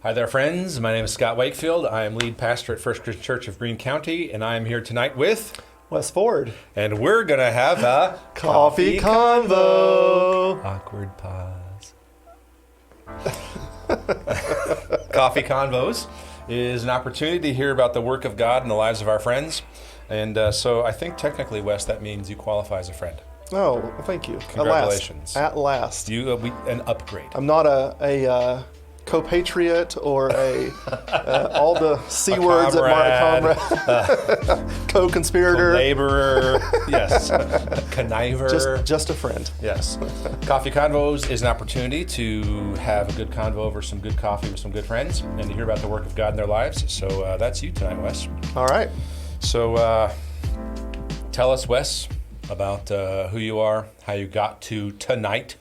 Hi there, friends. My name is Scott Wakefield. I am lead pastor at First Christian Church of Greene County, and I am here tonight with Wes Ford. And we're going to have a Coffee Convo. Awkward pause. Coffee Convos is an opportunity to hear about the work of God in the lives of our friends. And so I think technically, Wes, that means you qualify as a friend. Oh, well, thank you. Congratulations. At last. An upgrade. I'm not a co-patriot or all the C words that Mark Comrade, co-conspirator. Laborer, yes. Conniver. Just a friend. Yes. Coffee Convos is an opportunity to have a good convo over some good coffee with some good friends and to hear about the work of God in their lives. So that's you tonight, Wes. All right. So tell us, Wes, about who you are, how you got to tonight,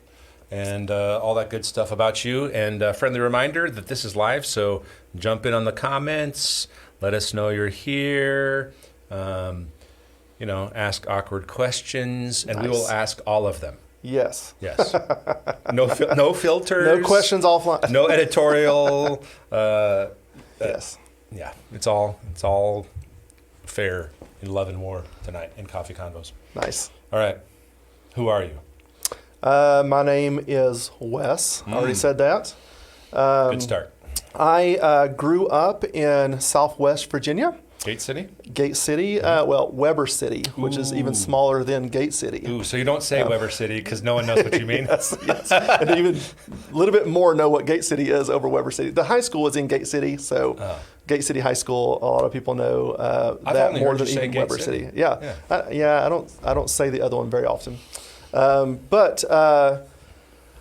and all that good stuff about you. And a friendly reminder that this is live, so jump in on the comments. Let us know you're here. Ask awkward questions, and Nice. we will ask all of them. Yes. Yes. No filters. No questions offline. No editorial. Yes. Yeah, it's all fair in love and war tonight in Coffee Convos. Nice. All right. Who are you? My name is Wes. I already said that. Good start. I grew up in Southwest Virginia. Gate City? Gate City, Weber City, which is even smaller than Gate City. Ooh, so you don't say Weber City because no one knows what you mean? Yes. And even a little bit more know what Gate City is over Weber City. The high school is in Gate City, so Gate City High School, a lot of people know that more than even Weber City. Yeah. I don't say the other one very often. But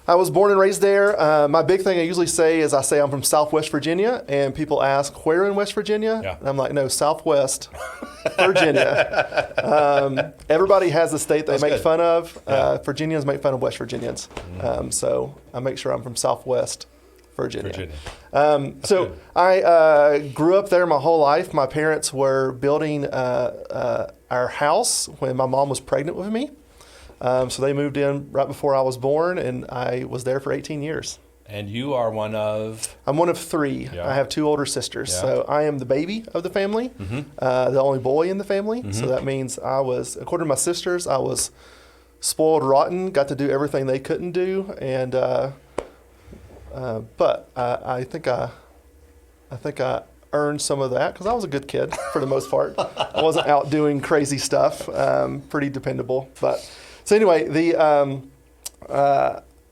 I was born and raised there. My big thing I usually say is I say I'm from Southwest Virginia, and people ask, where in West Virginia? Yeah. And I'm like, no, Southwest Virginia. Everybody has a state they make fun of. Virginians make fun of West Virginians. So I make sure I'm from Southwest Virginia. I grew up there my whole life. My parents were building our house when my mom was pregnant with me. So they moved in right before I was born, and I was there for 18 years. And you are one of? I'm one of three. Yeah. I have two older sisters. Yeah. So I am the baby of the family, the only boy in the family. So that means I was, according to my sisters, I was spoiled rotten, got to do everything they couldn't do. And but I think I earned some of that because I was a good kid for the most part. I wasn't out doing crazy stuff, pretty dependable. So anyway,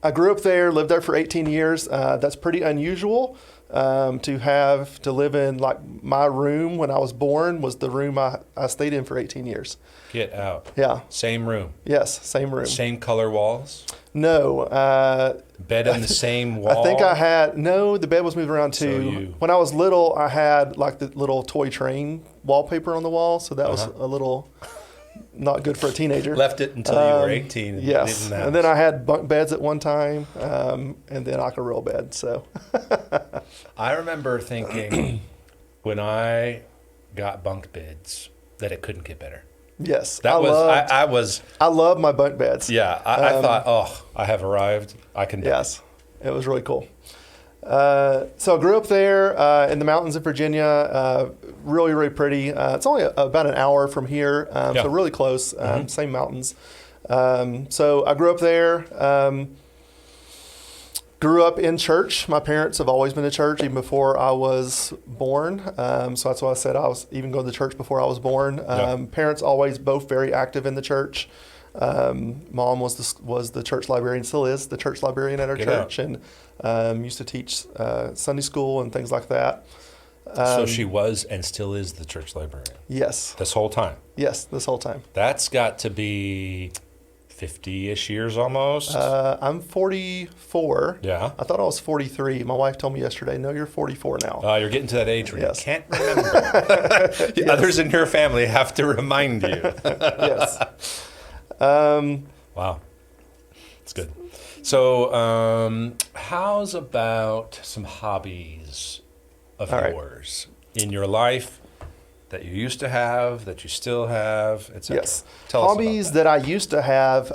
I grew up there, lived there for 18 years. That's pretty unusual to live in. Like my room when I was born was the room I stayed in for 18 years. Get out. Yeah. Same room. Yes, same room. Same color walls. No. Bed on the same wall. I think the bed was moved around too. When I was little, I had like the little toy train wallpaper on then was a little not good for a teenager. Left it until you were 18. And yes. And then I had bunk beds at one time, and then like a real bed. So I remember thinking when I got bunk beds that it couldn't get better. Yes. I love my bunk beds. Yeah. I thought, I have arrived. I can do it. Yes. It was really cool. So I grew up there in the mountains of Virginia, really, really pretty. It's only about an hour from here, so really close, same mountains. So I grew up there, grew up in church. My parents have always been to church even before I was born. So that's why I said I was even going to church before I was born. Parents always both very active in the church. Mom was the church librarian, still is the church librarian at our church, and used to teach Sunday school and things like that. So she was and still is the church librarian? Yes. This whole time? Yes, this whole time. That's got to be 50-ish years almost? I'm 44. Yeah. I thought I was 43. My wife told me yesterday, no, you're 44 now. You're getting to that age where you can't remember. Others in your family have to remind you. Yes. Wow. That's good. So how's about some hobbies of yours in your life that you used to have, that you still have, etc.? Yes. Tell hobbies us about that I used to have.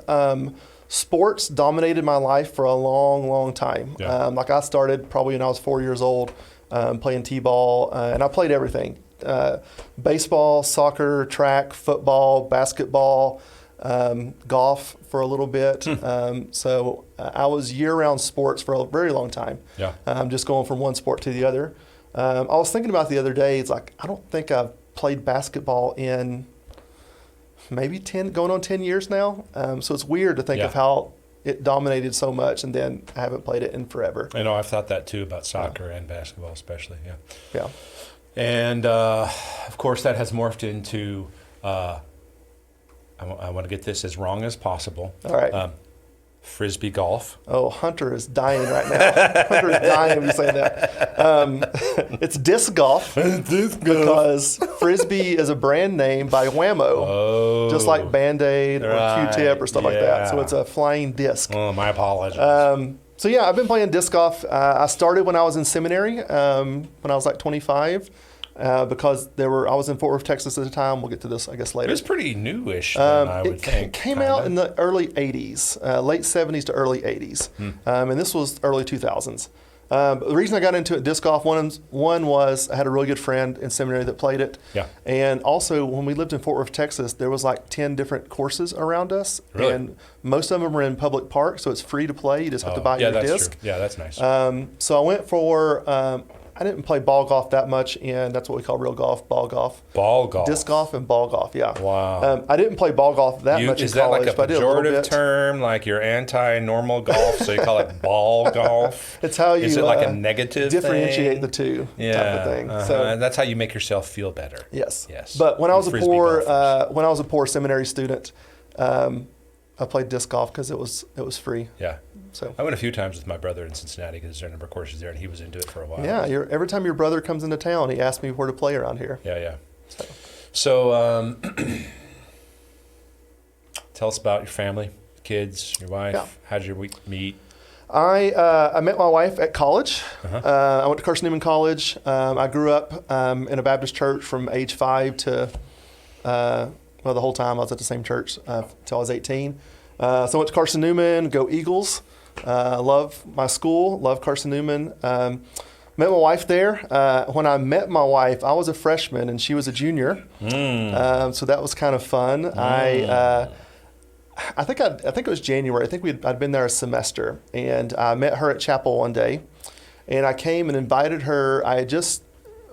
Sports dominated my life for a long, long time. Yeah. Like I started probably when I was 4 years old playing t-ball, and I played everything. Baseball, soccer, track, football, basketball, golf for a little bit. So I was year-round sports for a very long time. Yeah. Just going from one sport to the other. I was thinking about the other day, it's like, I don't think I've played basketball in maybe 10, going on 10 years now. So it's weird to think of how it dominated so much, and then I haven't played it in forever. I know, I've thought that too about soccer and basketball especially, Yeah. And, of course, that has morphed into, I want to get this as wrong as possible. All right. Frisbee golf. Oh, Hunter is dying right now. Hunter is dying when you say that. It's disc golf because Frisbee is a brand name by Whammo, just like Band-Aid or Q-Tip or stuff like that. So it's a flying disc. Oh, my apologies. So yeah, I've been playing disc golf. I started when I was in seminary, when I was like 25. Because I was in Fort Worth, Texas at the time. We'll get to this, I guess, later. It was pretty newish, I would think. It came out in the early 80s, late 70s to early 80s. And this was early 2000s. But the reason I got into it, disc golf, one was I had a really good friend in seminary that played it. Yeah. And also, when we lived in Fort Worth, Texas, there was like 10 different courses around us. Really? And most of them were in public parks, so it's free to play. You just have to buy your disc. True. Yeah, that's nice. So I went for... I didn't play ball golf that much, and that's what we call real golf, ball golf. Ball golf. Disc golf and ball golf, yeah. Wow. I didn't play ball golf that much in college, but I did a little bit. Is that like a pejorative term, like you're anti-normal golf, so you call it ball golf? It's how you Is it like a negative differentiate thing? the two type of thing. So and that's how you make yourself feel better. Yes. Yes. But when I was a poor seminary student, I played disc golf because it was free. Yeah. So I went a few times with my brother in Cincinnati because there are a number of courses there, and he was into it for a while. Yeah. Every time your brother comes into town, he asks me where to play around here. Yeah. So tell us about your family, kids, your wife. Yeah. How did your week meet? I met my wife at college. I went to Carson Newman College. I grew up in a Baptist church from age 5 to, the whole time I was at the same church until I was 18. So I went to Carson Newman, go Eagles. Love my school, love Carson Newman. Met my wife there. When I met my wife, I was a freshman and she was a junior. So that was kind of fun. I think it was January. I think I'd been there a semester, and I met her at chapel one day, and I came and invited her.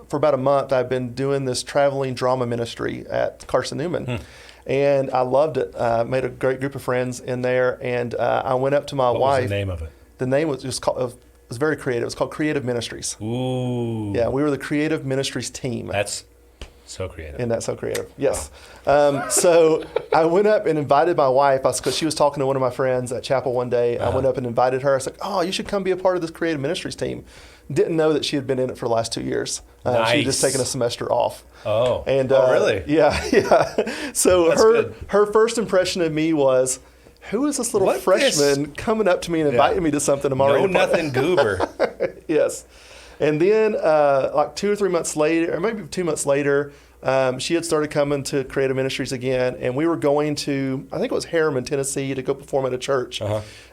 For about a month, I've been doing this traveling drama ministry at Carson Newman, and I loved it. Made a great group of friends in there, and I went up to my wife. What was the name of it? The name was just called. It was very creative. It was called Creative Ministries. Ooh. Yeah, we were the Creative Ministries team. That's so creative. Isn't that so creative? Yes. So I went up and invited my wife because she was talking to one of my friends at chapel one day. I went up and invited her. I was like, "Oh, you should come be a part of this Creative Ministries team." Didn't know that she had been in it for the last 2 years. Nice. She had just taken a semester off. Oh. And really? Yeah. So her first impression of me was, who is this little freshman coming up to me and inviting me to something I'm already nothing goober. Yes. And then like 2 or 3 months later, or maybe 2 months later, she had started coming to Creative Ministries again, and we were going to, I think it was Harriman, Tennessee, to go perform at a church.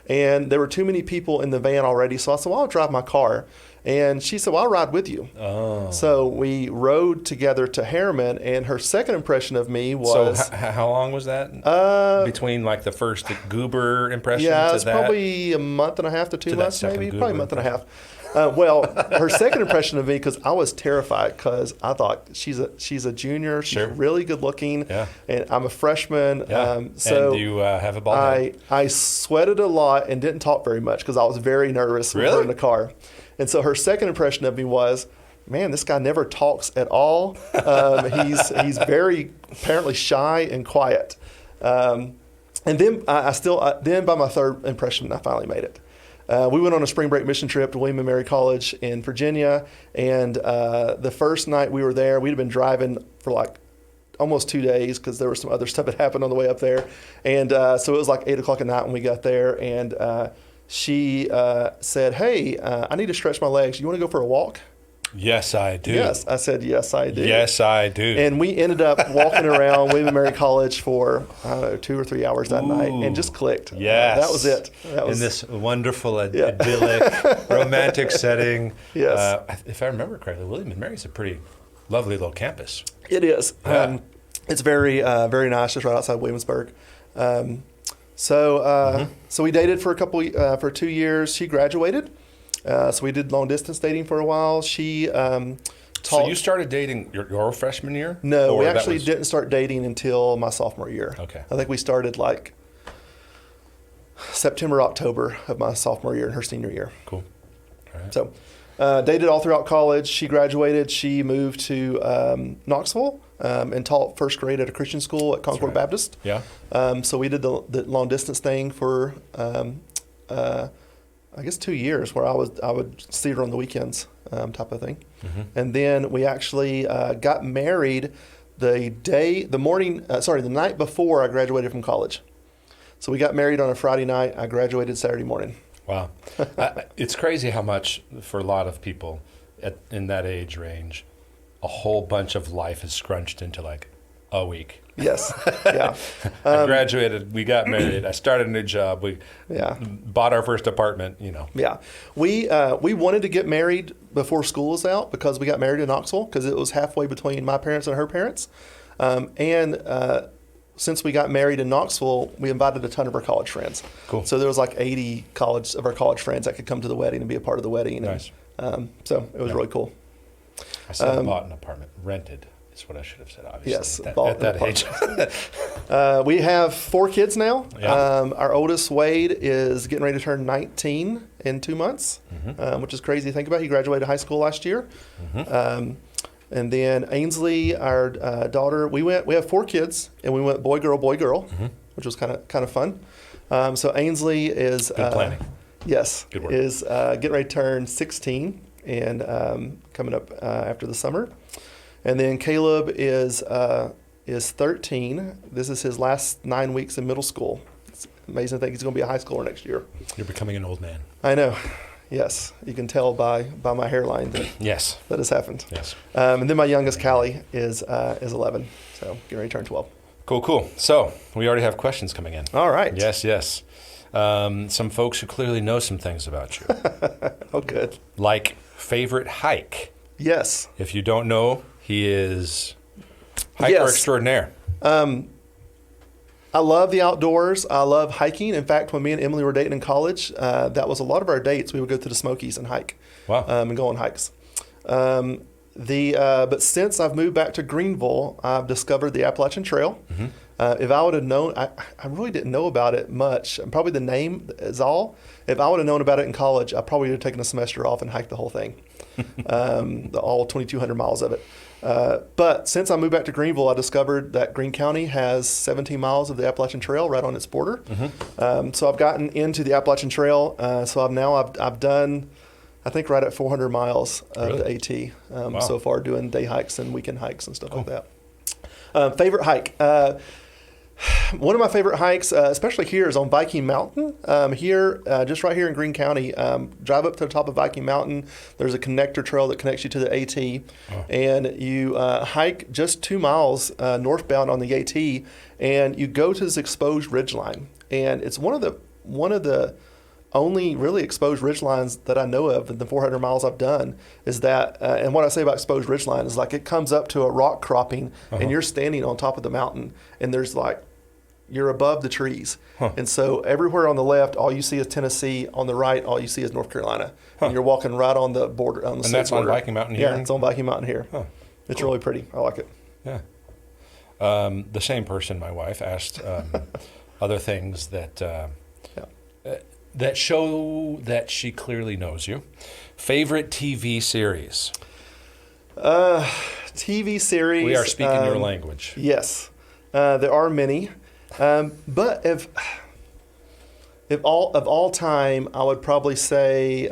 And there were too many people in the van already, so I said, well, I'll drive my car. And she said, well, I'll ride with you. Oh. So we rode together to Harriman, and her second impression of me was... So how long was that? Between like the first goober impression to that? Yeah, it's probably a month and a half to 2 months, maybe. Probably a month and a half. Well, her second impression of me, because I was terrified, because I thought she's a junior, she's really good looking, and I'm a freshman. So and you have a bald head. I sweated a lot and didn't talk very much because I was very nervous with her in the car. And so her second impression of me was, man, this guy never talks at all. He's very apparently shy and quiet. And then then by my third impression, I finally made it. We went on a spring break mission trip to William & Mary College in Virginia, and the first night we were there, we'd been driving for like almost 2 days because there was some other stuff that happened on the way up there. And so it was like 8 o'clock at night when we got there, and she said, hey, I need to stretch my legs. You want to go for a walk? Yes, I do. Yes, I said, yes, I do. Yes, I do. And we ended up walking around William and Mary College for, I don't know, 2 or 3 hours that night and just clicked. Yes. That was it. In this wonderful, idyllic, romantic setting. Yes. If I remember correctly, William and Mary's a pretty lovely little campus. It is. Yeah. It's very, very nice, just right outside Williamsburg. So we dated for for 2 years. She graduated. So we did long distance dating for a while. She So you started dating your freshman year? No, we actually didn't start dating until my sophomore year. Okay. I think we started like September, October of my sophomore year and her senior year. Cool. All right. So dated all throughout college. She graduated. She moved to Knoxville and taught first grade at a Christian school at Concord Baptist. Yeah. So we did the long distance thing for I guess 2 years, where I would see her on the weekends, type of thing. Mm-hmm. And then we actually got married the night before I graduated from college. So we got married on a Friday night. I graduated Saturday morning. Wow. It's crazy how much, for a lot of people in that age range, a whole bunch of life is scrunched into like a week. Yes. Yeah. I graduated. We got married. I started a new job. We bought our first apartment. Yeah. We wanted to get married before school was out because we got married in Knoxville because it was halfway between my parents and her parents. Since we got married in Knoxville, we invited a ton of our college friends. Cool. So there was like 80 of our college friends that could come to the wedding and be a part of the wedding. Nice. So it was really cool. I said bought an apartment, rented. Is what I should have said, obviously. Yes, at that age. We have 4 kids now. Yeah. Our oldest, Wade, is getting ready to turn 19 in 2 months, which is crazy to think about. He graduated high school last year. Mm-hmm. And then Ainsley, our daughter, we have 4 kids, and we went boy, girl, which was kind of fun. So Ainsley is good planning. Yes, good work. Is getting ready to turn 16 and coming up after the summer. And then Caleb is 13. This is his last 9 weeks in middle school. It's amazing to think he's going to be a high schooler next year. You're becoming an old man. I know. Yes, you can tell by my hairline that that has happened. Yes. And then my youngest, Callie, is 11. So getting ready to turn 12. Cool. So we already have questions coming in. All right. Yes. Some folks who clearly know some things about you. Oh, good. Like favorite hike. Yes. If you don't know, he is hiker extraordinaire. I love the outdoors. I love hiking. In fact, when me and Emily were dating in college, that was a lot of our dates. We would go to the Smokies and hike. Wow. And go on hikes. But since I've moved back to Greenville, I've discovered the Appalachian Trail. Mm-hmm. If I would have known, I really didn't know about it much. Probably the name is all. If I would have known about it in college, I probably would have taken a semester off and hiked the whole thing, all 2,200 miles of it. But since I moved back to Greenville, I discovered that Greene County has 17 miles of the Appalachian Trail right on its border. Mm-hmm. So I've gotten into the Appalachian Trail. So I've done, I think, right at 400 miles of the AT so far, doing day hikes and weekend hikes and stuff like that. Favorite hike. One of my favorite hikes, especially here, is on Viking Mountain. Just right here in Greene County, drive up to the top of Viking Mountain. There's a connector trail that connects you to the AT, and you hike just 2 miles northbound on the AT, and you go to this exposed ridgeline. And it's one of the only really exposed ridgelines that I know of in the 400 miles I've done. Is that, and what I say about exposed ridgeline is like it comes up to a rock cropping, and you're standing on top of the mountain, and there's like, you're above the trees. And so everywhere on the left, all you see is Tennessee. On the right, all you see is North Carolina. And you're walking right on the border. On the and that's border. On Viking Mountain here? Yeah, it's on Viking Mountain here. It's really pretty. I like it. Yeah. The same person, my wife, asked other things that that show that she clearly knows you. Favorite TV series? TV series. We are speaking your language. Yes. There are many. But if of all time, I would probably say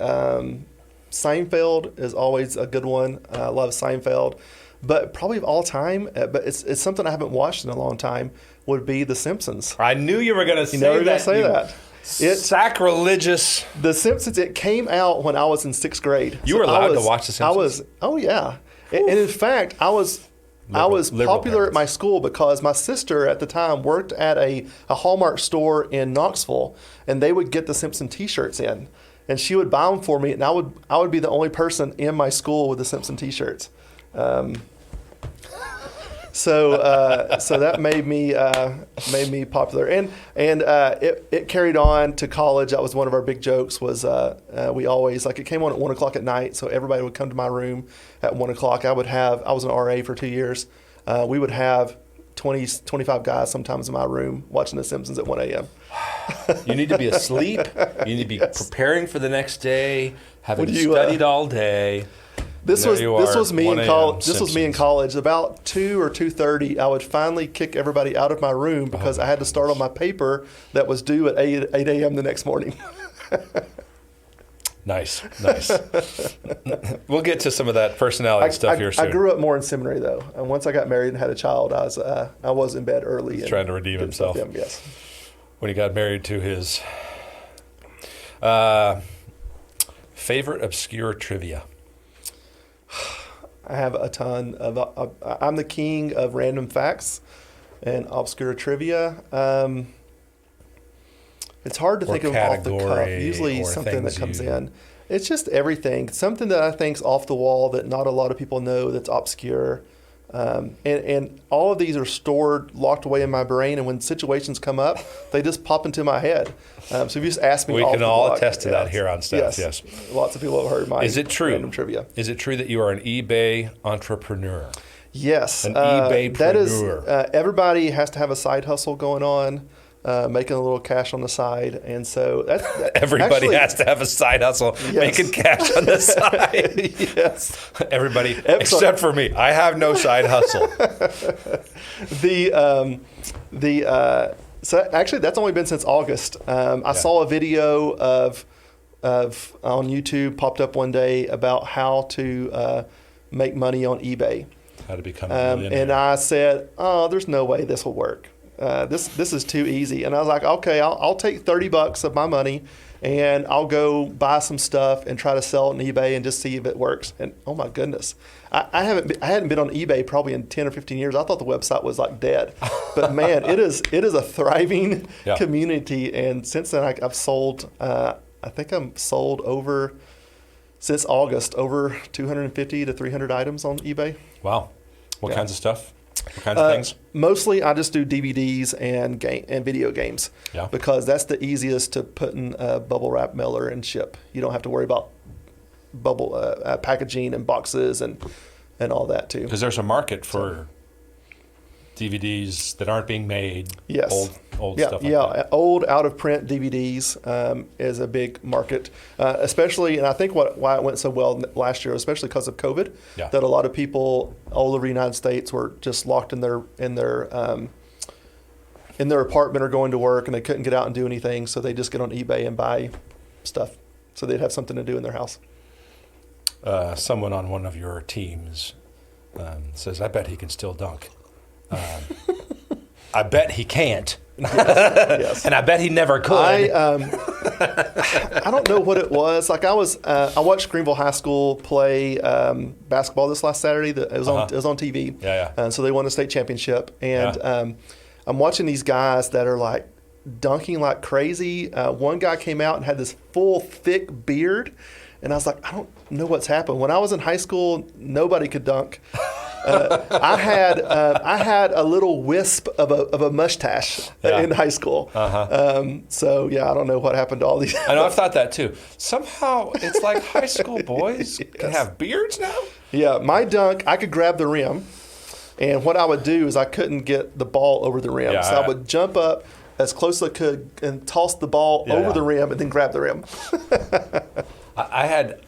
Seinfeld is always a good one. I love Seinfeld. But probably of all time, but it's something I haven't watched in a long time, would be The Simpsons. I knew you were going to say that. Sacrilegious. The Simpsons, it came out when I was in 6th grade. You were allowed to watch The Simpsons? Oh yeah. And in fact, I was popular at my school because my sister at the time worked at a Hallmark store in Knoxville, and they would get the Simpson T-shirts in, and she would buy them for me, and I would be the only person in my school with the Simpson T-shirts. So that made me popular, and it carried on to college. That was one of our big jokes. Was we always, like, it came on at 1:00 at night, so everybody would come to my room at 1:00. I was an RA for 2 years. We would have 25 guys sometimes in my room watching The Simpsons at 1 a.m. You need to be asleep. You need to be preparing for the next day, having studied all day. This was me in college. This was me in college. About 2 or 2:30, I would finally kick everybody out of my room because I had to start on my paper that was due at 8 a.m. the next morning. Nice. We'll get to some of that personality stuff here soon. I grew up more in seminary though, and once I got married and had a child, I was in bed early. He's trying to redeem himself. Yes. When he got married to his favorite obscure trivia. I have a ton of. I'm the king of random facts and obscure trivia. It's hard to think of off the cuff. Usually something that comes in. It's just everything. Something that I think's off the wall that not a lot of people know that's obscure. And all of these are stored, locked away in my brain, and when situations come up, they just pop into my head. So if you just ask me, we can all attest to that here on staff. Yes, lots of people have heard my random trivia. Is it true that you are an eBay entrepreneur? Yes, an eBay-preneur. That is. Everybody has to have a side hustle going on. Making a little cash on the side, and so everybody has to have a side hustle, making cash on the side. Yes, everybody except for me. I have no side hustle. So actually, that's only been since August. I saw a video of on YouTube popped up one day about how to make money on eBay. How to become a millionaire. And I said, "Oh, there's no way this will work. This is too easy." And I was like, "Okay, I'll take $30 of my money, and I'll go buy some stuff and try to sell it on eBay and just see if it works." And oh my goodness, I hadn't been on eBay probably in 10 or 15 years. I thought the website was like dead, but man, it is a thriving community. And since then, I've sold. I think I'm sold over since August over 250 to 300 items on eBay. Wow, what kinds of stuff? What kinds of things? Mostly, I just do DVDs and video games because that's the easiest to put in a bubble wrap mailer and ship. You don't have to worry about packaging and boxes and all that too. Because there's a market for DVDs that aren't being made. Yes. Old stuff like that. Old out-of-print DVDs is a big market, especially, and I think why it went so well last year, especially because of COVID, that a lot of people all over the United States were just locked in their apartment or going to work, and they couldn't get out and do anything, so they just get on eBay and buy stuff, so they'd have something to do in their house. Someone on one of your teams says, "I bet he can still dunk." I bet he can't. Yes. And I bet he never could. I don't know what it was. Like I watched Greenville High School play basketball this last Saturday. It was on TV. And so they won a state championship. And I'm watching these guys that are like dunking like crazy. One guy came out and had this full thick beard. And I was like, I don't know what's happened. When I was in high school, nobody could dunk. I had a little wisp of a mustache in high school. So I don't know what happened to all these. I know, I've thought that too. Somehow it's like high school boys can have beards now. Yeah, my dunk, I could grab the rim, and what I would do is I couldn't get the ball over the rim, so I would jump up as close as I could and toss the ball over the rim and then grab the rim. I had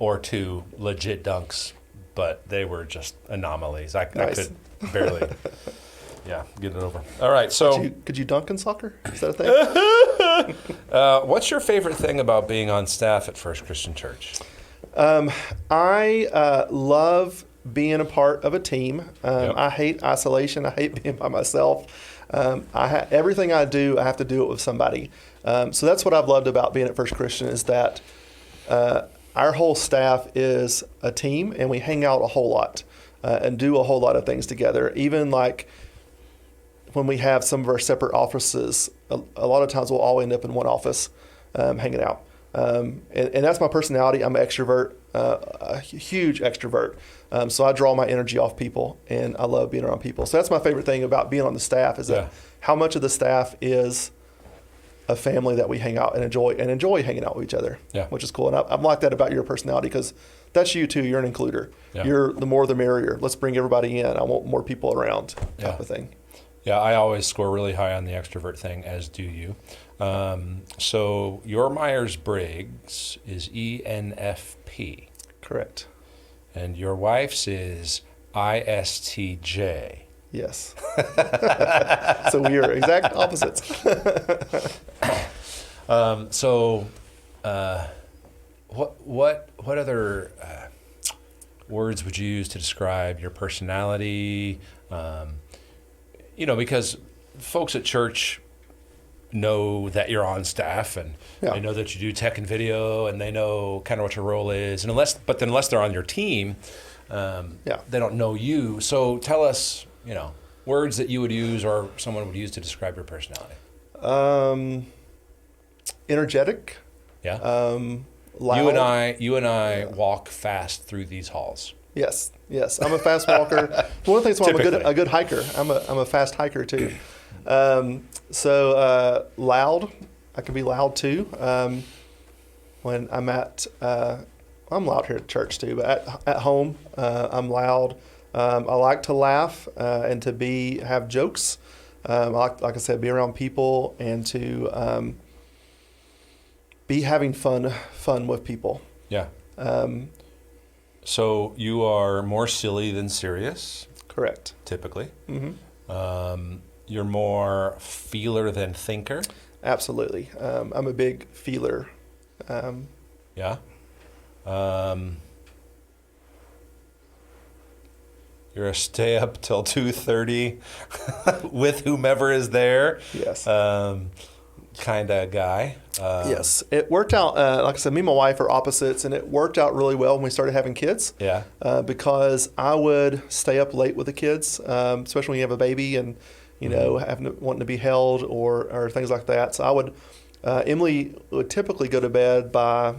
or two legit dunks, but they were just anomalies. I could barely get it over. All right, so... Could you dunk in soccer? Is that a thing? What's your favorite thing about being on staff at First Christian Church? I love being a part of a team. I hate isolation. I hate being by myself. Everything I do, I have to do it with somebody. So that's what I've loved about being at First Christian is that our whole staff is a team, and we hang out a whole lot and do a whole lot of things together. Even like when we have some of our separate offices, a lot of times we'll all end up in one office hanging out. And that's my personality. I'm an extrovert, a huge extrovert. So I draw my energy off people, and I love being around people. So that's my favorite thing about being on the staff is that how much of the staff is a family that we hang out and enjoy hanging out with each other, which is cool. And I'm like that about your personality because that's you too. You're an includer. Yeah. You're the more the merrier. Let's bring everybody in. I want more people around type of thing. Yeah, I always score really high on the extrovert thing, as do you. So your Myers-Briggs is ENFP. Correct. And your wife's is ISTJ. Yes. So we are exact opposites. What other words would you use to describe your personality? Because folks at church know that you're on staff, and they know that you do tech and video, and they know kind of what your role is. And unless they're on your team, they don't know you. So tell us, words that you would use or someone would use to describe your personality. Energetic. Yeah. Loud. You and I walk fast through these halls. Yes. I'm a fast walker. One of the things why I'm a good hiker. I'm a fast hiker too. So loud. I can be loud too. When I'm I'm loud here at church too, but at home I'm loud. I like to laugh and to have jokes. Like I said, be around people and to be having fun with people. Yeah. So you are more silly than serious. Correct. Typically. Mm-hmm. You're more feeler than thinker. Absolutely. I'm a big feeler. Yeah. You're a stay up till 2:30 with whomever is there. Yes. Kind of guy. Yes. It worked out, like I said, me and my wife are opposites, and it worked out really well when we started having kids. Yeah. Because I would stay up late with the kids, especially when you have a baby and, wanting to be held or things like that. So Emily would typically go to bed by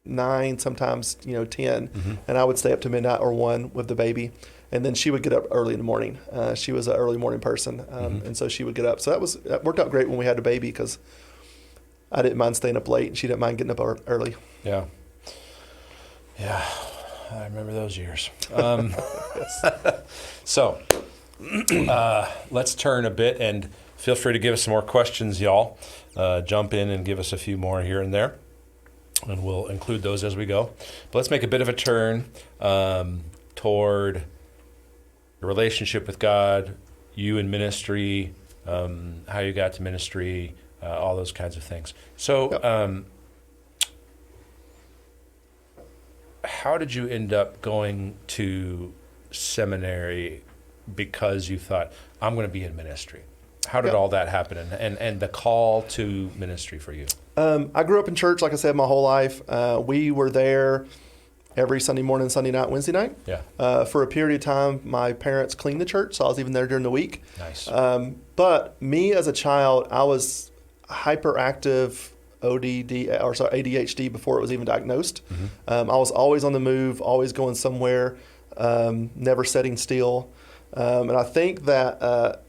9, sometimes 10, and I would stay up to midnight or 1 with the baby, and then she would get up early in the morning. She was an early morning person, and so she would get up. So that worked out great when we had a baby because I didn't mind staying up late, and she didn't mind getting up early. Yeah, I remember those years. So let's turn a bit, and feel free to give us some more questions, y'all. Jump in and give us a few more here and there, and we'll include those as we go. But let's make a bit of a turn toward your relationship with God, you in ministry, how you got to ministry, all those kinds of things. So how did you end up going to seminary because you thought, I'm going to be in ministry? How did all that happen, and the call to ministry for you? I grew up in church, like I said, my whole life. We were there every Sunday morning, Sunday night, Wednesday night. Yeah. For a period of time, my parents cleaned the church, so I was even there during the week. Nice. But me as a child, I was hyperactive ADHD before it was even diagnosed. Mm-hmm. I was always on the move, always going somewhere, never sitting still. And I think that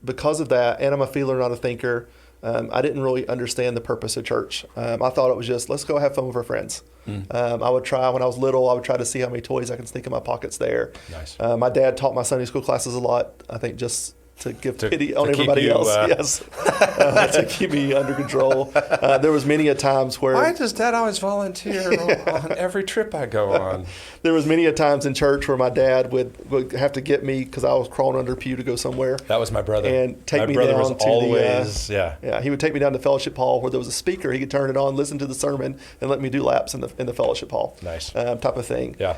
because of that, and I'm a feeler, not a thinker, I didn't really understand the purpose of church. I thought it was just, let's go have fun with our friends. I would try, when I was little, I would try to see how many toys I can sneak in my pockets there. Nice. My dad taught my Sunday school classes a lot, I think just to give pity on everybody else. Yes. To keep me under control. There was many a times where... Why does Dad always volunteer on every trip I go on? There was many a times in church where my dad would have to get me because I was crawling under a pew to go somewhere. That was my brother. And take my me brother down was to always, Yeah, he would take me down to fellowship hall where there was a speaker. He could turn it on, listen to the sermon, and let me do laps in the fellowship hall. Nice. Type of thing. Yeah.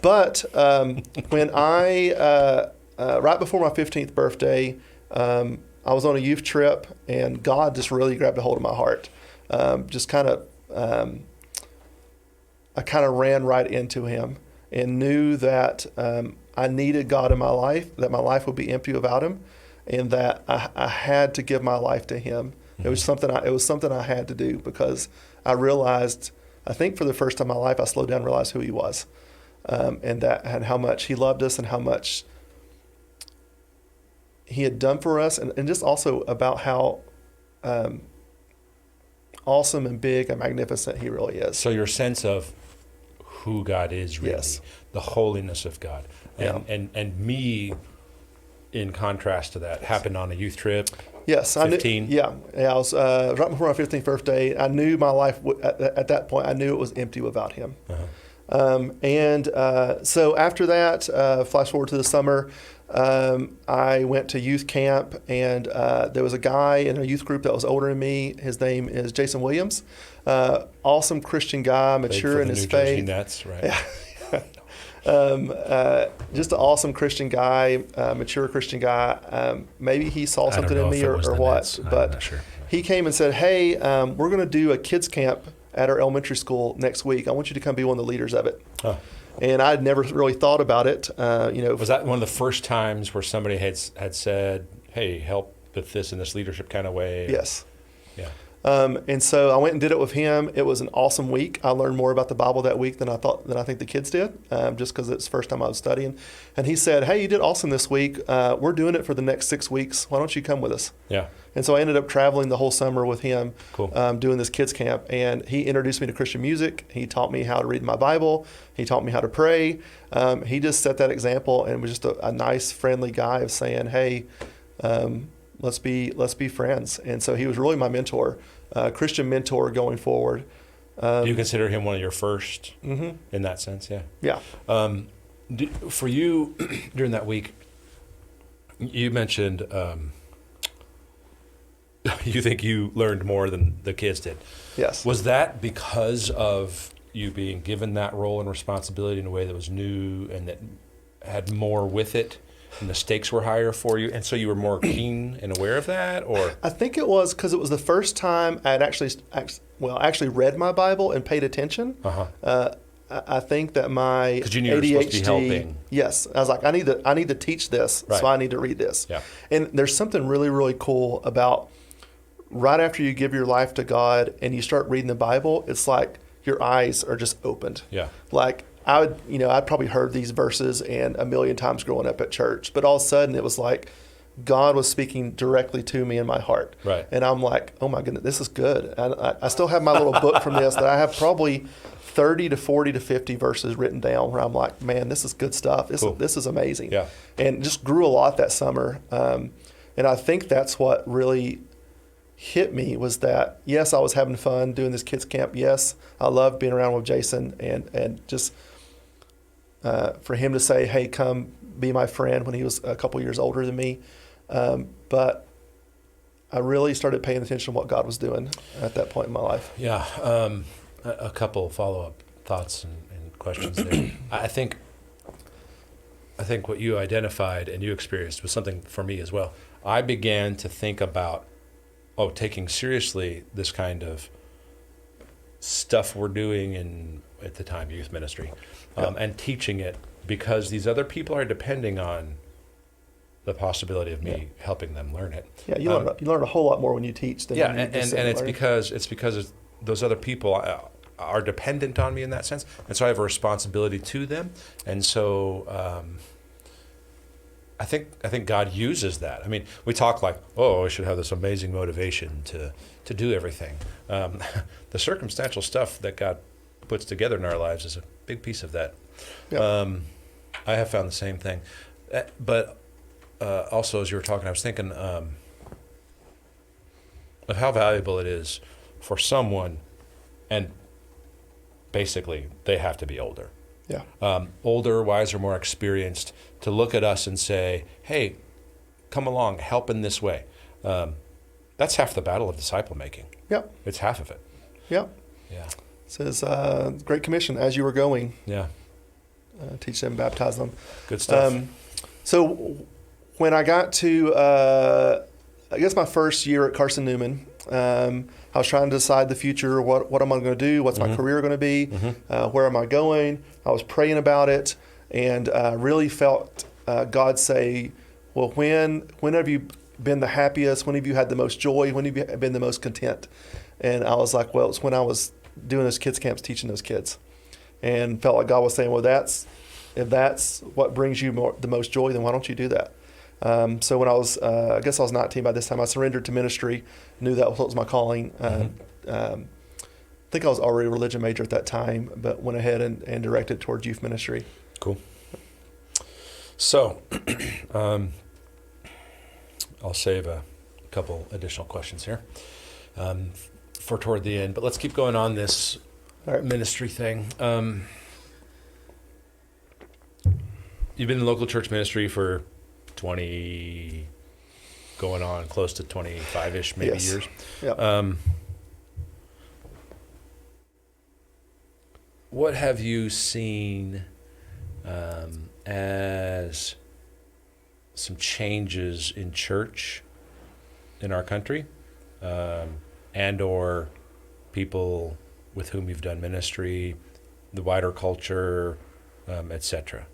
But when I... right before my 15th birthday, I was on a youth trip, and God just really grabbed a hold of my heart. I kind of ran right into him and knew that I needed God in my life, that my life would be empty without him, and that I had to give my life to him. Mm-hmm. It was something I had to do, because I realized, I think for the first time in my life, I slowed down and realized who he was, and how much he loved us and how much he had done for us, and just also about how awesome and big and magnificent he really is. So your sense of who God is, really, yes. the holiness of God, and me, in contrast to that, happened on a youth trip. Yes, 15. I was right before my 15th birthday. I knew my life at that point. I knew it was empty without him. Uh-huh. So after that, flash forward to the summer, I went to youth camp, and there was a guy in a youth group that was older than me. His name is Jason Williams. Awesome Christian guy, mature in his faith. New Jersey Nets, right? Yeah. Just an awesome Christian guy, mature Christian guy. Maybe he saw something in me or what, Nets. but I'm not sure. He came and said, "Hey, we're going to do a kids camp at our elementary school next week. I want you to come be one of the leaders of it." Oh. And I'd never really thought about it. Was that one of the first times where somebody had said, "Hey, help with this in this leadership kind of way"? Yes. Yeah. And so I went and did it with him. It was an awesome week. I learned more about the Bible that week than I think the kids did, just because it's the first time I was studying. And he said, "Hey, you did awesome this week. We're doing it for the next 6 weeks. Why don't you come with us?" Yeah. And so I ended up traveling the whole summer with him, cool. Doing this kids camp. And he introduced me to Christian music. He taught me how to read my Bible. He taught me how to pray. He just set that example, and was just a nice, friendly guy of saying, "Hey, let's be friends." And so he was really my mentor, Christian mentor going forward. Do you consider him one of your first mm-hmm. in that sense? Yeah. Yeah. For you, during that week, you mentioned you think you learned more than the kids did. Yes. Was that because of you being given that role and responsibility in a way that was new and that had more with it, and the stakes were higher for you, and so you were more keen and aware of that? Or I think it was because it was the first time I had actually read my Bible and paid attention. Uh-huh. I think that my because you knew ADHD, you were supposed to be helping. Yes, I was like, I need to teach this, right. So I need to read this. Yeah. And there's something really, really cool about right after you give your life to God and you start reading the Bible, it's like your eyes are just opened. Yeah. Like I'd probably heard these verses and a million times growing up at church, but all of a sudden it was like God was speaking directly to me in my heart. Right. And I'm like, oh my goodness, this is good. And I still have my little book from this that I have probably 30 to 40 to 50 verses written down where I'm like, man, this is good stuff. This is amazing. Yeah. And just grew a lot that summer. And I think that's what really hit me was that, yes, I was having fun doing this kids camp. Yes, I loved being around with Jason and just for him to say, hey, come be my friend when he was a couple years older than me. But I really started paying attention to what God was doing at that point in my life. Yeah. A couple follow-up thoughts and questions there. I think what you identified and you experienced was something for me as well. I began to think about taking seriously this kind of stuff we're doing in, at the time, youth ministry, and teaching it because these other people are depending on the possibility of me helping them learn it. Yeah, you learn a whole lot more when you teach than when you just and it's because those other people are dependent on me in that sense, and so I have a responsibility to them, and so I think God uses that. I mean, we talk like, we should have this amazing motivation to do everything. The circumstantial stuff that God puts together in our lives is a big piece of that. Yeah. I have found the same thing. But also, as you were talking, I was thinking of how valuable it is for someone, and basically they have to be older. Yeah. Older, wiser, more experienced, to look at us and say, hey, come along, help in this way. That's half the battle of disciple making. Yep. It's half of it. Yep. Yeah. It says, Great Commission, as you were going. Yeah. Teach them, baptize them. Good stuff. So when I got to, I guess my first year at Carson Newman, I was trying to decide the future. What am I going to do? What's my career going to be? Where am I going? I was praying about it, and really felt God say, well, when have you been the happiest? When have you had the most joy? When have you been the most content? And I was like, well, it's when I was doing those kids camps, teaching those kids, and felt like God was saying, well, if that's what brings you the most joy, then why don't you do that? So when I was, I guess I was 19 by this time, I surrendered to ministry, knew that was my calling. I think I was already a religion major at that time, but went ahead and directed towards youth ministry. Cool. So I'll save a couple additional questions here for toward the end, but let's keep going on this ministry thing. You've been in local church ministry for 20, going on close to 25-ish maybe years. Yep. What have you seen as some changes in church in our country, and or people with whom you've done ministry, the wider culture, etc.?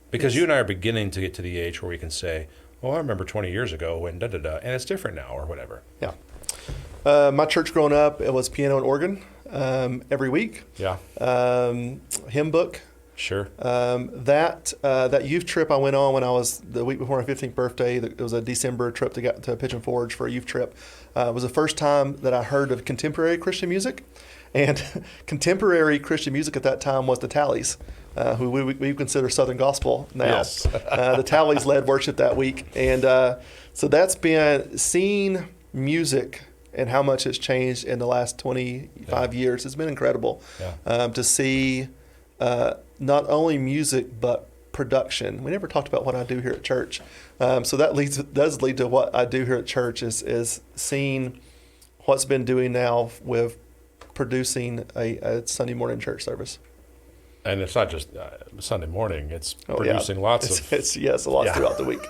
Because you and I are beginning to get to the age where we can say, oh, I remember 20 years ago when da-da-da, and it's different now, or whatever. Yeah. My church growing up, it was piano and organ every week. Yeah. Hymn book. Sure. That youth trip I went on when I was the week before my 15th birthday, it was a December trip to Pigeon Forge for a youth trip. It was the first time that I heard of contemporary Christian music. And contemporary Christian music at that time was the Tallies, who we consider Southern Gospel now. Yes. The Tallies led worship that week. And so that's been seeing music and how much it's changed in the last 25 years. It's been incredible to see not only music, but production. We never talked about what I do here at church. So that does lead to what I do here at church is seeing what's been doing now with producing a Sunday morning church service. And it's not just Sunday morning, it's producing lots of... It's a lot throughout the week.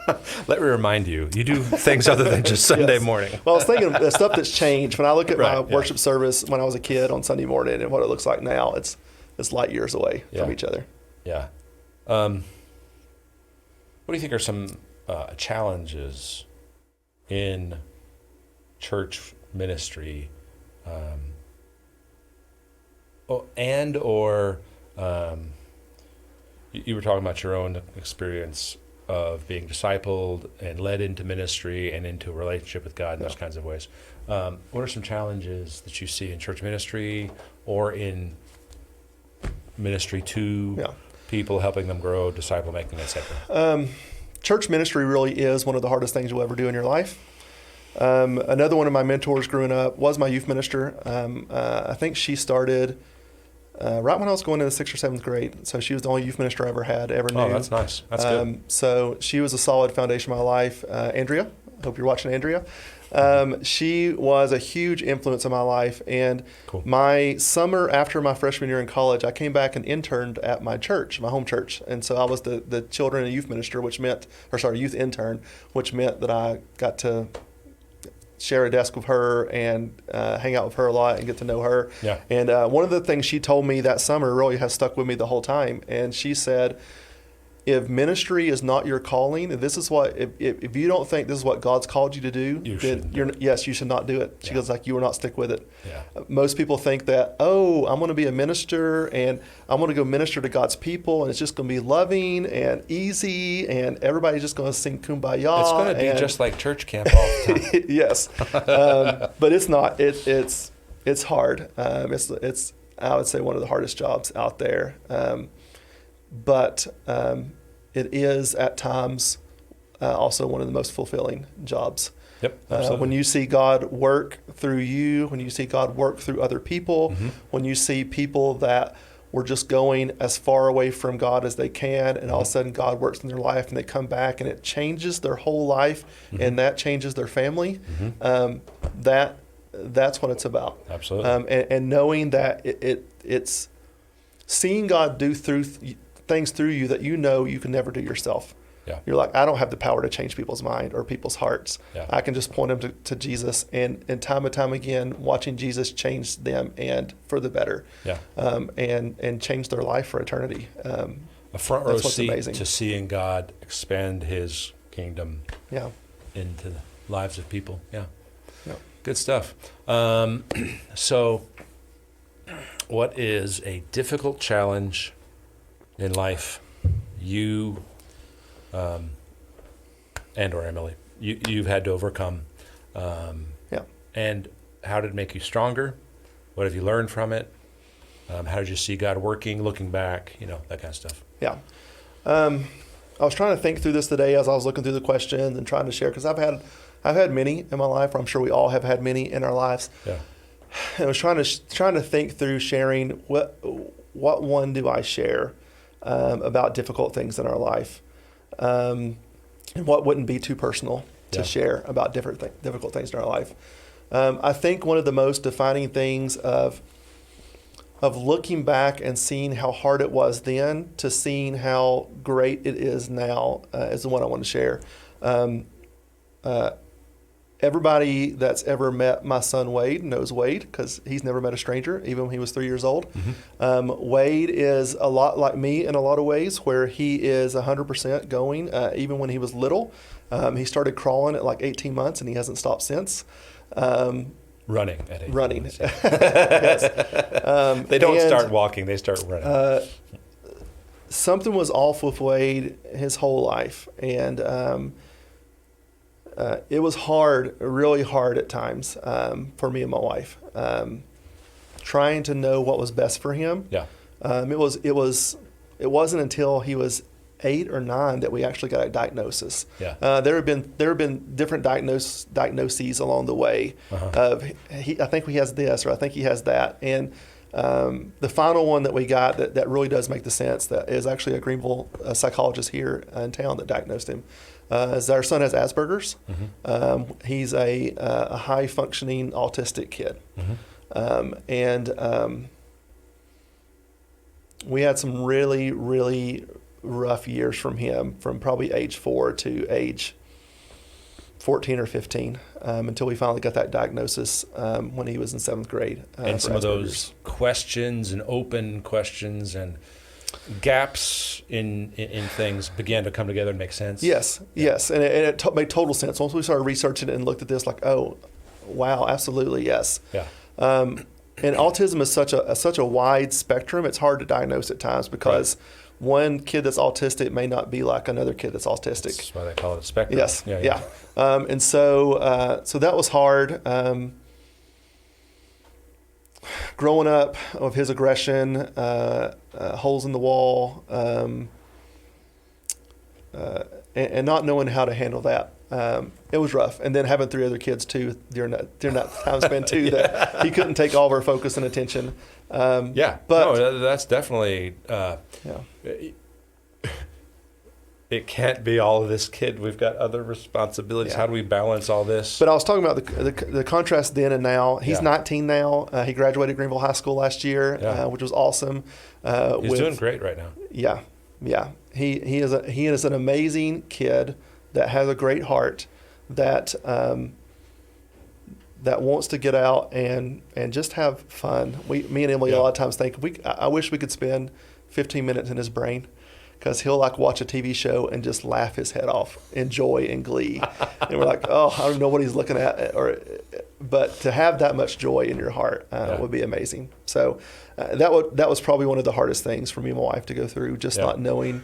Let me remind you, you do things other than just Sunday morning. Well, I was thinking of the stuff that's changed. When I look at my worship service when I was a kid on Sunday morning and what it looks like now, it's light years away from each other. Yeah. What do you think are some challenges in church ministry, you were talking about your own experience of being discipled and led into ministry and into a relationship with God in those kinds of ways. What are some challenges that you see in church ministry or in ministry to people, helping them grow, disciple making, etc.? Church ministry really is one of the hardest things you'll ever do in your life. Another one of my mentors growing up was my youth minister. I think she started right when I was going into the 6th or 7th grade. So she was the only youth minister I ever knew. Oh, that's nice. That's good. So she was a solid foundation of my life. Andrea, hope you're watching, Andrea. She was a huge influence in my life. And my summer after my freshman year in college, I came back and interned at my church, my home church. And so I was the children and youth minister, youth intern, which meant that I got to share a desk with her and hang out with her a lot and get to know her. Yeah. And one of the things she told me that summer really has stuck with me the whole time. And she said, if ministry is not your calling, if you don't think this is what God's called you to do, you should not do it. She goes, you will not stick with it. Yeah. Most people think that, I'm going to be a minister and I'm going to go minister to God's people and it's just going to be loving and easy and everybody's just going to sing Kumbaya. It's going to be just like church camp all the time. Yes. But it's not. It's hard. It's I would say one of the hardest jobs out there. But it is at times also one of the most fulfilling jobs. Yep, absolutely. When you see God work through you, when you see God work through other people, when you see people that were just going as far away from God as they can, and all of a sudden God works in their life and they come back and it changes their whole life and that changes their family, that's what it's about. Absolutely. And knowing that it's seeing God do things through you that you can never do yourself. Yeah. You're like, I don't have the power to change people's mind or people's hearts. Yeah. I can just point them to Jesus, and time and time again, watching Jesus change them and for the better. Yeah. And change their life for eternity. A front row seat amazing. to seeing God expand His kingdom. Yeah. Into the lives of people. Yeah. Yeah. Good stuff. So, what is a difficult challenge in life you and or Emily you've had to overcome? And how did it make you stronger? What have you learned from it? How did you see God working, looking back, that kind of stuff? Yeah. I was trying to think through this today as I was looking through the questions and trying to share, because I've had many in my life. I'm sure we all have had many in our lives. Yeah. And I was trying to think through sharing what one do I share about difficult things in our life, and what wouldn't be too personal to share about difficult things in our life. I think one of the most defining things of looking back and seeing how hard it was then to seeing how great it is now is the one I want to share. Everybody that's ever met my son Wade knows Wade, because he's never met a stranger, even when he was 3 years old. Mm-hmm. Wade is a lot like me in a lot of ways, where he is 100% going, even when he was little. He started crawling at like 18 months, and he hasn't stopped since. Running at 18 Running. months. Yes. They don't start walking, they start running. Something was off with Wade his whole life, and it was hard, really hard at times, for me and my wife, trying to know what was best for him. Yeah. It wasn't until he was 8 or 9 that we actually got a diagnosis. Yeah. There have been different diagnoses along the way. Uh-huh. I think he has this, or I think he has that, and the final one that we got that really does make the sense, that is actually a Greenville psychologist here in town that diagnosed him. Is our son has Asperger's. Mm-hmm. He's a high functioning autistic kid. Mm-hmm. And we had some really, really rough years from him, from probably age 4 to age 14 or 15, until we finally got that diagnosis when he was in 7th grade. And some of those questions and open questions and gaps in things began to come together and make sense. Yes. And it made total sense. Once we started researching it and looked at this, like, oh, wow, absolutely, yes. Yeah. And autism is such a wide spectrum. It's hard to diagnose at times, because one kid that's autistic may not be like another kid that's autistic. That's why they call it a spectrum. Yes. Yeah. And so that was hard. Growing up of his aggression, holes in the wall, and not knowing how to handle that. It was rough. And then having 3 other kids too during that time span too, that he couldn't take all of our focus and attention. But no, that's definitely, it can't be all of this kid. We've got other responsibilities. Yeah. How do we balance all this? But I was talking about the contrast then and now. He's 19 now. He graduated Greenville High School last year, which was awesome. He's doing great right now. Yeah. He is an amazing kid that has a great heart, that wants to get out and just have fun. Me and Emily a lot of times think I wish we could spend 15 minutes in his brain, because he'll like watch a TV show and just laugh his head off in joy and glee. And we're like, oh, I don't know what he's looking at, but to have that much joy in your heart would be amazing. So that was probably one of the hardest things for me and my wife to go through, just not knowing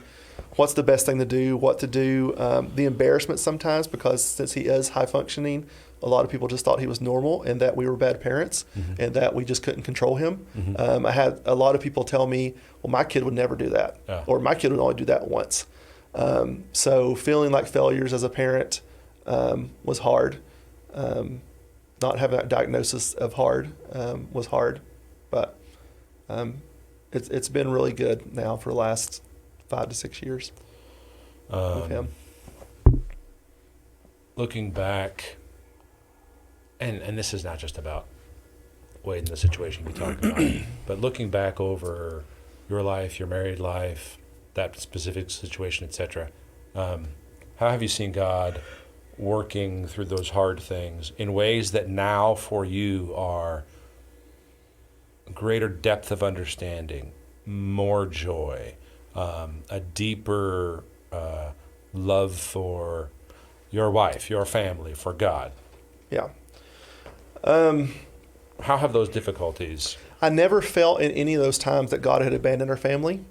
what's the best thing to do, what to do. The embarrassment sometimes, because since he is high functioning, a lot of people just thought he was normal and that we were bad parents, mm-hmm. and that we just couldn't control him. Mm-hmm. I had a lot of people tell me, well, my kid would never do that, or my kid would only do that once. So feeling like failures as a parent was hard. Not having that diagnosis of hard was hard, but it's been really good now for the last 5 to 6 years with him. Looking back, and this is not just about Wade and the situation we talked about, but looking back over your life, your married life, that specific situation, etc., How have you seen God working through those hard things in ways that now for you are greater depth of understanding, more joy, a deeper love for your wife, your family, for God? Yeah. How have those difficulties? I never felt in any of those times that God had abandoned our family.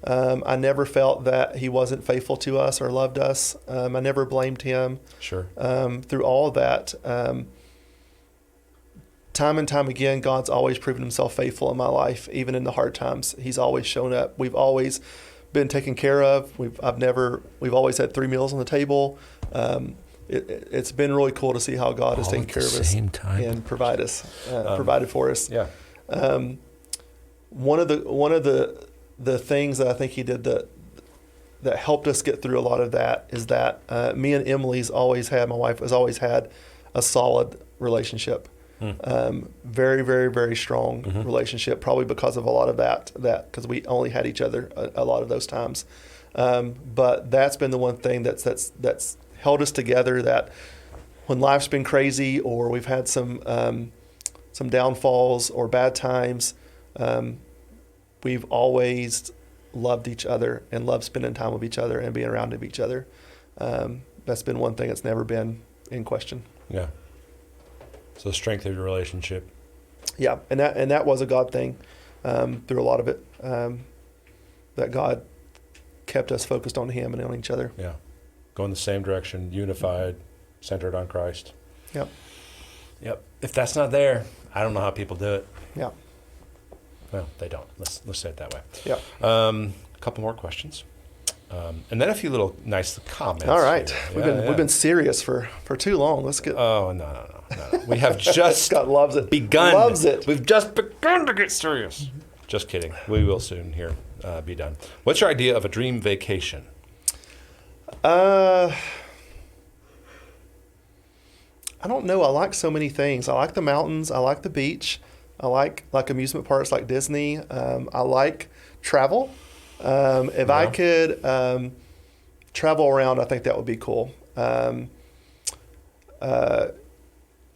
I never felt that he wasn't faithful to us or loved us. I never blamed him. Sure. Through all of that, time and time again, God's always proven himself faithful in my life, even in the hard times. He's always shown up. We've always been taken care of. We've always had 3 meals on the table. It's been really cool to see how God has taken care of us and provided for us. Yeah. One of the things that I think he did that helped us get through a lot of that is that me and my wife has always had a solid relationship. Very, very, very strong relationship, probably because of a lot of that because we only had each other a lot of those times. But that's been the one thing that's held us together, that when life's been crazy or we've had some downfalls or bad times, we've always loved each other and loved spending time with each other and being around each other. That's been one thing that's never been in question. Yeah. So the strength of your relationship. Yeah, and that was a God thing through a lot of it, that God kept us focused on him and on each other. Yeah. Going the same direction, unified, centered on Christ. Yep. Yep. If that's not there, I don't know how people do it. Yeah. Well, they don't. Let's say it that way. Yeah. A couple more questions. And then a few little nice comments. All right. We've We've been serious for too long. Let's get. Oh, no. We have just Scott loves it. begun. Loves it. We've just begun to get serious. Just kidding. We will soon be done. What's your idea of a dream vacation? I don't know. I like so many things. I like the mountains. I like the beach. I like amusement parks like Disney. I like travel. If I could travel around, I think that would be cool.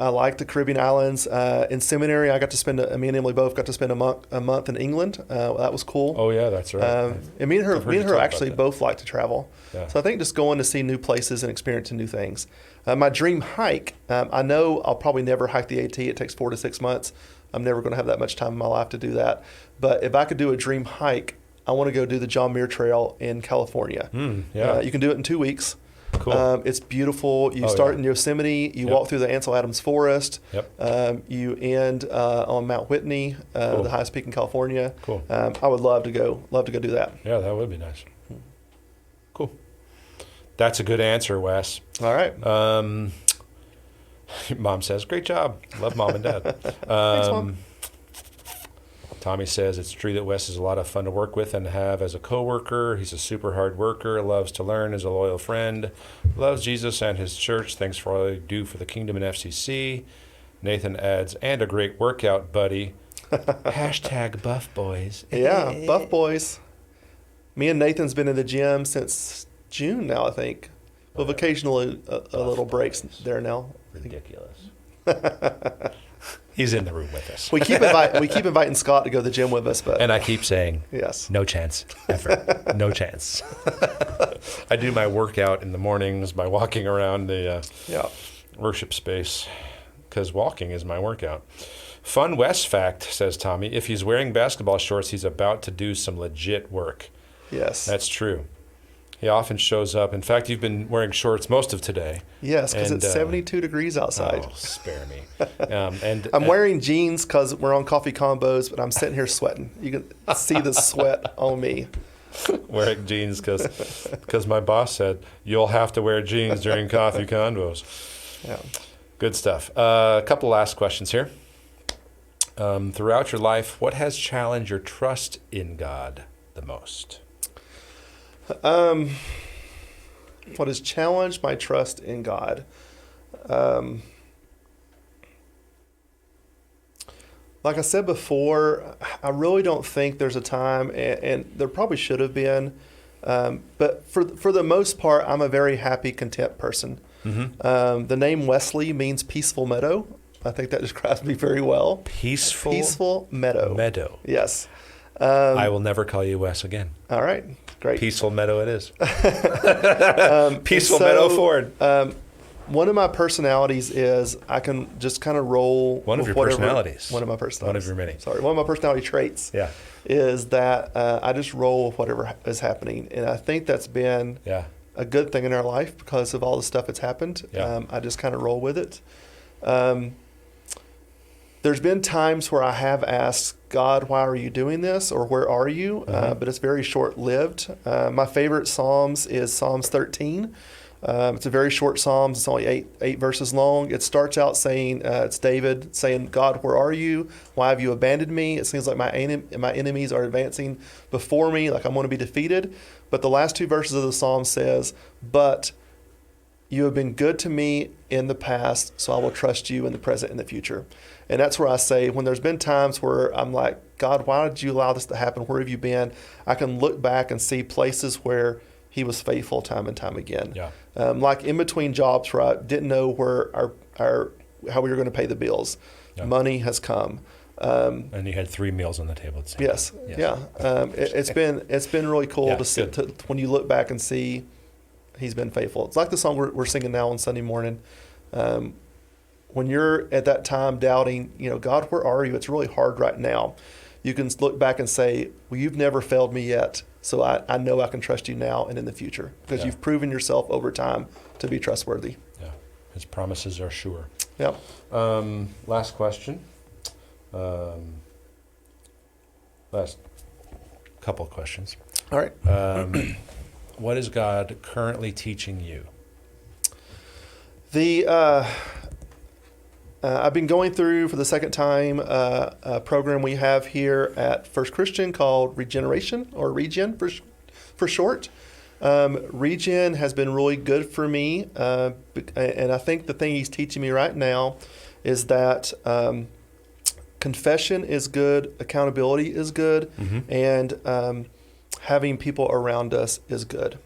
I like the Caribbean islands. In seminary, I got to spend. Me and Emily both got to spend a month in England. That was cool. Oh yeah, that's right. And me and her actually both like to travel. Yeah. So I think just going to see new places and experiencing new things. My dream hike. I know I'll probably never hike the AT. It takes 4 to 6 months. I'm never going to have that much time in my life to do that. But if I could do a dream hike, I want to go do the John Muir Trail in California. Yeah. You can do it in 2 weeks. Cool. It's beautiful. You start in Yosemite. You walk through the Ansel Adams Forest. Yep. You end on Mount Whitney, Cool. the highest peak in California. Cool. I would love to go do that. Yeah, that would be nice. Cool. That's a good answer, Wes. All right. Mom says, great job. Love Mom and Dad. Thanks, Mom. Tommy says, it's true that Wes is a lot of fun to work with and have as a coworker. He's a super hard worker, loves to learn, is a loyal friend, loves Jesus and his church. Thanks for all you do for the kingdom and FCC. Nathan adds, and a great workout buddy. Hashtag buff boys. Yeah, buff boys. Me and Nathan's been in the gym since June now, I think. With occasionally a little breaks there now. Ridiculous. He's in the room with us. We keep inviting Scott to go to the gym with us, but and I keep saying, yes, no chance, ever, no chance. I do my workout in the mornings by walking around the worship space because walking is my workout. Fun Wes fact, says Tommy, if he's wearing basketball shorts, he's about to do some legit work. Yes, that's true. He often shows up. In fact, you've been wearing shorts most of today. Yes, because it's 72 degrees outside. Oh, spare me. And I'm wearing jeans because we're on Coffee Convos, but I'm sitting here sweating. You can see the sweat on me. Wearing jeans because my boss said, you'll have to wear jeans during Coffee Convos. Yeah. Good stuff. A couple last questions here. Throughout your life, what has challenged your trust in God the most? What has challenged my trust in God? Like I said before, I really don't think there's a time, and there probably should have been, But for the most part, I'm a very happy, content person. Mm-hmm. The name Wesley means peaceful meadow. I think that describes me very well. Peaceful meadow. Meadow. Yes. I will never call you Wes again. All right. Great. Peaceful meadow it is. Peaceful meadow Ford. One of my personalities is I can just kind of roll. One of your personalities. One of my personalities. One of your many. Sorry. One of my personality traits. Yeah. Is that I just roll with whatever is happening, and I think that's been a good thing in our life because of all the stuff that's happened. Yeah. I just kind of roll with it. There's been times where I have asked God, why are you doing this? Or where are you? But it's very short-lived. My favorite Psalms is Psalms 13. It's a very short Psalms. It's only eight verses long. It starts out saying, it's David saying, God, where are you? Why have you abandoned me? It seems like my enemies are advancing before me, like I'm going to be defeated. But the last two verses of the Psalm says, but you have been good to me in the past, so I will trust you in the present and the future. And that's where I say, when there's been times where I'm like, God, why did you allow this to happen? Where have you been? I can look back and see places where he was faithful time and time again. Yeah. Like in between jobs where I didn't know where how we were going to pay the bills. Yeah. Money has come. And you had 3 meals on the table at the same time. Yes. Yeah. It's been really cool to sit when you look back and see he's been faithful. It's like the song we're singing now on Sunday morning. When you're at that time doubting, God, where are you? It's really hard right now. You can look back and say, well, you've never failed me yet, so I know I can trust you now and in the future because you've proven yourself over time to be trustworthy. Yeah, his promises are sure. Yeah. Last question. Last couple of questions. All right. What is God currently teaching you? I've been going through for the second time a program we have here at First Christian called Regeneration, or Regen for short. Regen has been really good for me, and I think the thing he's teaching me right now is that confession is good, accountability is good, and having people around us is good.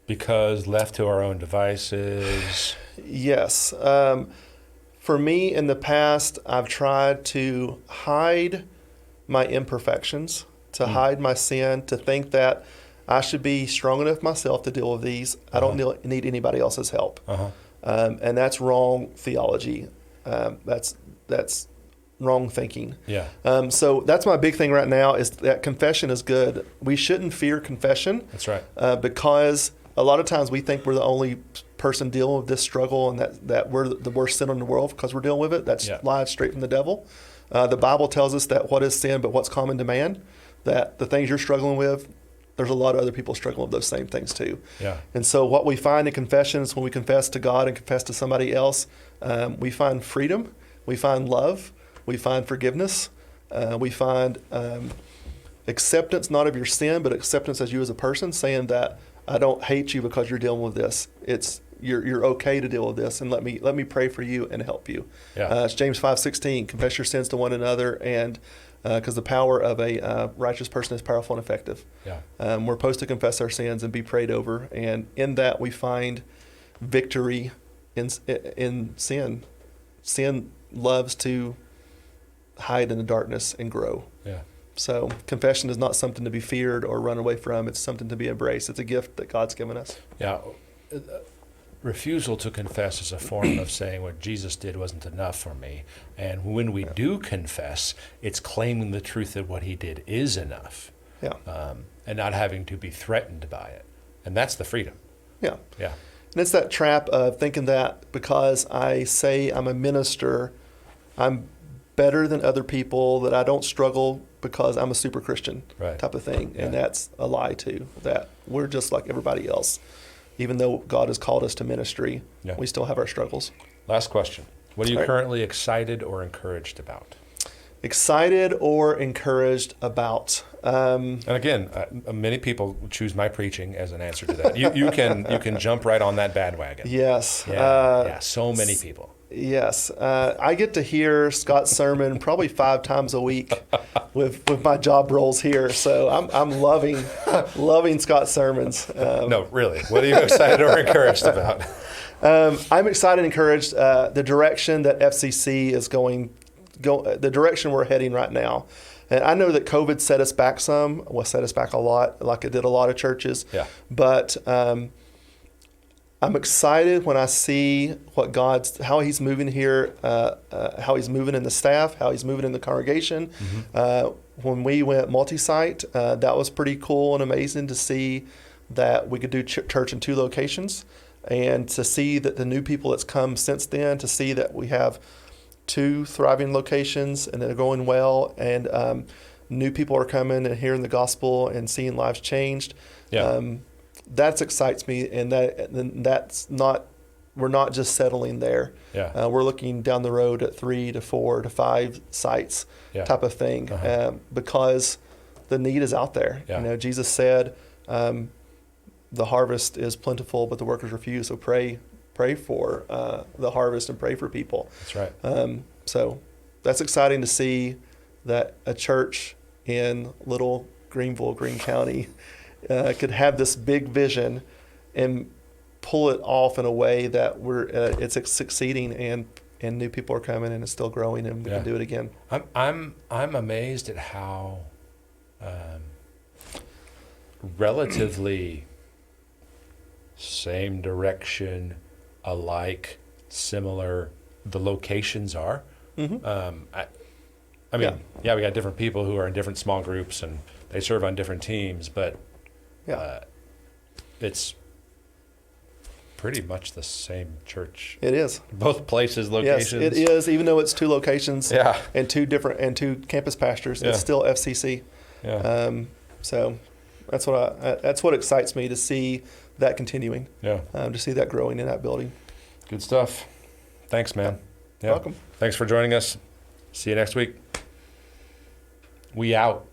Because left to our own devices. Yes. For me, in the past, I've tried to hide my imperfections, to hide my sin, to think that I should be strong enough myself to deal with these. I don't need anybody else's help. And that's wrong theology. That's wrong thinking. Yeah. So that's my big thing right now is that confession is good. We shouldn't fear confession. That's right. Because a lot of times we think we're the only person dealing with this struggle and that we're the worst sin in the world because we're dealing with it. That's lies straight from the devil. The Bible tells us that what is sin but what's common to man, that the things you're struggling with, there's a lot of other people struggling with those same things too. Yeah. And so what we find in confession is when we confess to God and confess to somebody else, we find freedom, we find love, we find forgiveness, we find acceptance not of your sin but acceptance as you as a person, saying that I don't hate you because you're dealing with this. It's you're okay to deal with this, and let me pray for you and help you. Yeah. It's James 5:16. Confess your sins to one another, and because the power of a righteous person is powerful and effective. Yeah. We're supposed to confess our sins and be prayed over, and in that we find victory in sin. Sin loves to hide in the darkness and grow. Yeah. So confession is not something to be feared or run away from. It's something to be embraced. It's a gift that God's given us. Yeah. Refusal to confess is a form of saying what Jesus did wasn't enough for me. And when we do confess, it's claiming the truth that what he did is enough. Yeah. And not having to be threatened by it. And that's the freedom. Yeah. Yeah. And it's that trap of thinking that because I say I'm a minister, I'm better than other people, that I don't struggle because I'm a super Christian type of thing. And that's a lie too, that we're just like everybody else. Even though God has called us to ministry, we still have our struggles. Last question. What are you currently excited or encouraged about? Excited or encouraged about? And again, many people choose my preaching as an answer to that. You can jump right on that bandwagon. Yes. So many people. Yes, I get to hear Scott's sermon probably 5 times a week with my job roles here. So I'm loving Scott's sermons. No, really. What are you excited or encouraged about? I'm excited and encouraged. The direction that FCC is going, the direction we're heading right now. And I know that COVID set us back some. Well, set us back a lot, like it did a lot of churches. Yeah. But I'm excited when I see how He's moving here, how He's moving in the staff, how He's moving in the congregation. When we went multi-site, that was pretty cool and amazing to see that we could do church in 2 locations, and to see that the new people that's come since then, to see that we have 2 thriving locations and they're going well, and new people are coming and hearing the gospel and seeing lives changed. Yeah. That excites me, and we're not just settling there. Yeah. We're looking down the road at 3 to 4 to 5 sites, type of thing, because the need is out there. Yeah. Jesus said, the harvest is plentiful, but the workers refuse. So pray for the harvest and pray for people. That's right. So that's exciting to see that a church in little Greenville, Greene County, could have this big vision and pull it off in a way that it's succeeding, and new people are coming, and it's still growing, and we can do it again. I'm amazed at how relatively same direction, alike, similar the locations are. Mm-hmm. I mean, we got different people who are in different small groups and they serve on different teams, but it's pretty much the same church. It is. Both places, locations. Yes, it is. Even though it's 2 locations and 2 campus pastors, it's still FCC. Yeah. So that's what excites me, to see that continuing. Yeah. To see that growing in that building. Good stuff. Thanks, man. Welcome. Thanks for joining us. See you next week. We out.